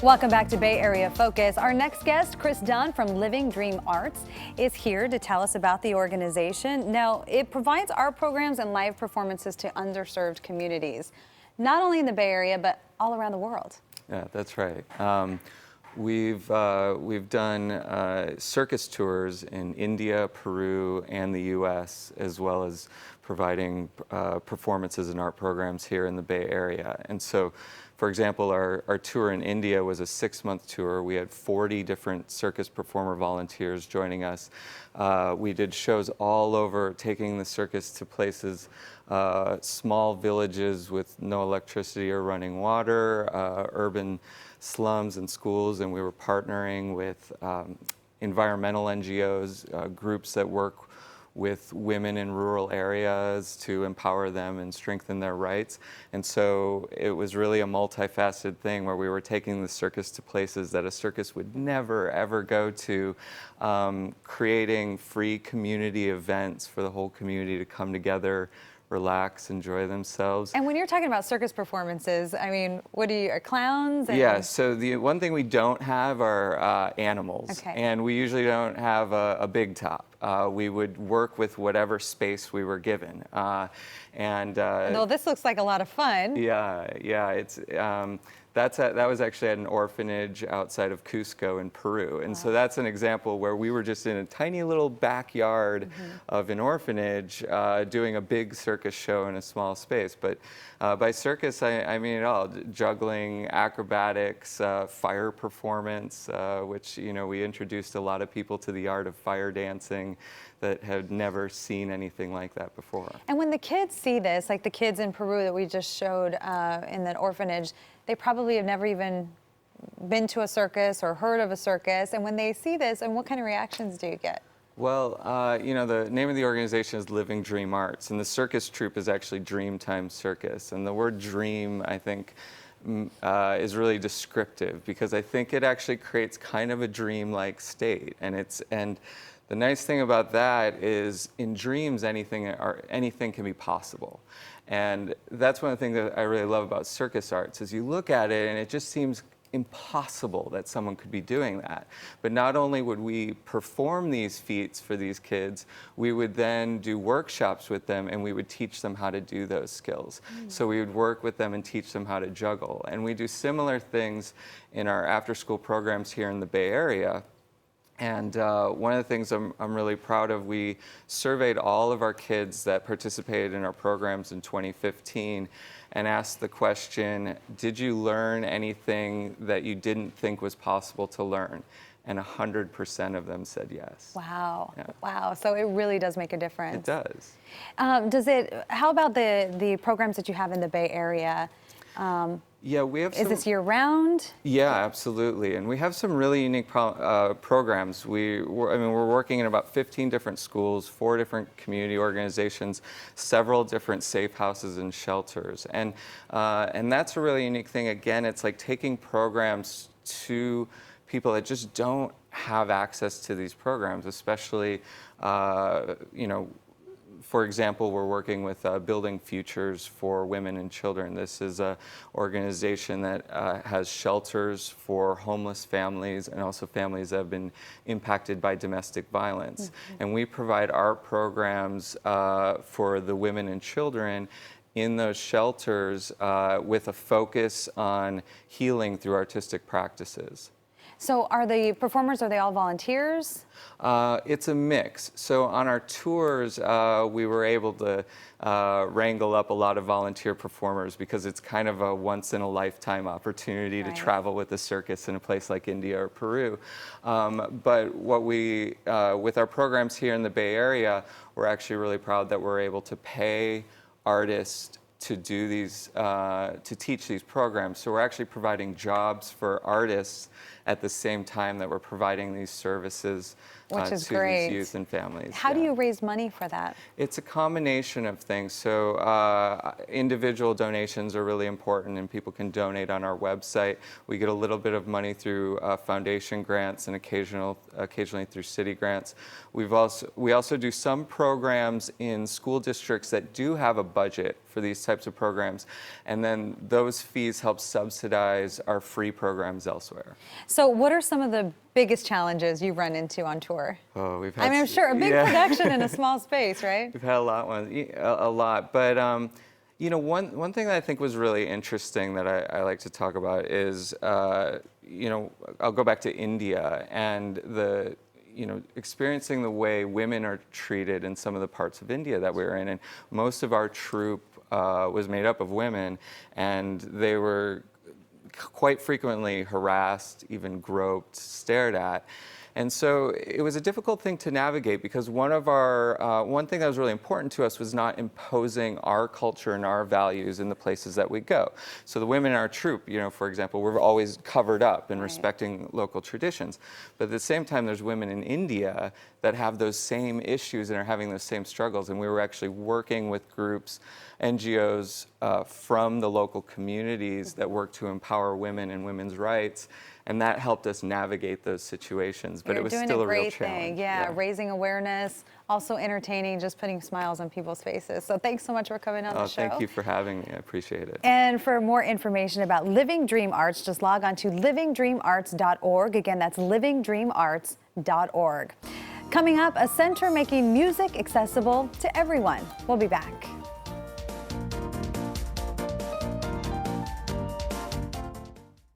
Welcome back to Bay Area Focus. Our next guest, Chris Dunn from Living Dream Arts, is here to tell us about the organization. Now, it provides art programs and live performances to underserved communities, not only in the Bay Area, but all around the world. Yeah, that's right. We've done circus tours in India, Peru, and the U.S., as well as providing performances and art programs here in the Bay Area. And so, for example, our tour in India was a 6-month tour. We had 40 different circus performer volunteers joining us. We did shows all over, taking the circus to places, small villages with no electricity or running water, urban slums and schools, and we were partnering with environmental NGOs, groups that work with women in rural areas to empower them and strengthen their rights. And so it was really a multifaceted thing where we were taking the circus to places that a circus would never, ever go to, creating free community events for the whole community to come together, relax, enjoy themselves. And when you're talking about circus performances, I mean, what do you, are clowns? Yeah, so the one thing we don't have are animals. Okay. And we usually don't have a big top. We would work with whatever space we were given. Well, this looks like a lot of fun. Yeah, it's that was actually at an orphanage outside of Cusco in Peru. And so that's an example where we were just in a tiny little backyard of an orphanage doing a big circus show in a small space. But by circus, I mean it all: juggling, acrobatics, fire performance, which, you know, we introduced a lot of people to the art of fire dancing that had never seen anything like that before. And when the kids see this, like the kids in Peru that we just showed in that orphanage, they probably have never even been to a circus or heard of a circus. And when they see this, and what kind of reactions do you get? Well, you know, the name of the organization is Living Dream Arts, and the circus troupe is actually Dreamtime Circus. And the word dream, I think, is really descriptive, because I think it actually creates kind of a dream-like state. And the nice thing about that is, in dreams, anything can be possible. And that's one of the things that I really love about circus arts, is you look at it and it just seems impossible that someone could be doing that. But not only would we perform these feats for these kids, we would then do workshops with them, and we would teach them how to do those skills. So we would work with them and teach them how to juggle. And we do similar things in our after-school programs here in the Bay Area. And one of the things I'm really proud of, we surveyed all of our kids that participated in our programs in 2015 and asked the question, did you learn anything that you didn't think was possible to learn? And 100% of them said yes. Wow. Yeah. Wow. So it really does make a difference. It does. How about the programs that you have in the Bay Area? Yeah, we have. Is this year-round? Yeah, absolutely, and we have some really unique programs. We're working in about 15 different schools, 4 different community organizations, several different safe houses and shelters, and that's a really unique thing. Again, it's like taking programs to people that just don't have access to these programs, especially, you know. For example, we're working with Building Futures for Women and Children. This is an organization that has shelters for homeless families and also families that have been impacted by domestic violence. And we provide art programs for the women and children in those shelters with a focus on healing through artistic practices. So are the performers, are they all volunteers? It's a mix. So on our tours, we were able to wrangle up a lot of volunteer performers, because it's kind of a once-in-a-lifetime opportunity to travel with a circus in a place like India or Peru. But what we, with our programs here in the Bay Area, we're actually really proud that we're able to pay artists to do these, to teach these programs. So we're actually providing jobs for artists at the same time that we're providing these services to these youth and families. How do you raise money for that? It's a combination of things. So individual donations are really important, and people can donate on our website. We get a little bit of money through foundation grants and occasionally through city grants. We also do some programs in school districts that do have a budget for these types of programs, and then those fees help subsidize our free programs elsewhere. So what are some of the biggest challenges you run into on tour? Oh, we've had. I mean, I'm sure a big production in a small space, right? We've had a lot, but you know, one thing that I think was really interesting that I like to talk about is, you know, I'll go back to India and experiencing the way women are treated in some of the parts of India that we were in, and most of our troupe was made up of women, and they were quite frequently harassed, even groped, stared at. And so it was a difficult thing to navigate because one thing that was really important to us was not imposing our culture and our values in the places that we go. So the women in our troupe, you know, for example, we're always covered up and respecting local traditions. But at the same time, there's women in India that have those same issues and are having those same struggles. And we were actually working with groups, NGOs from the local communities that work to empower women and women's rights. And that helped us navigate those situations, but it was still a real challenge. Yeah, raising awareness, also entertaining, just putting smiles on people's faces. So thanks so much for coming on the show. Thank you for having me. I appreciate it. And for more information about Living Dream Arts, just log on to livingdreamarts.org. Again, that's livingdreamarts.org. Coming up, a center making music accessible to everyone. We'll be back.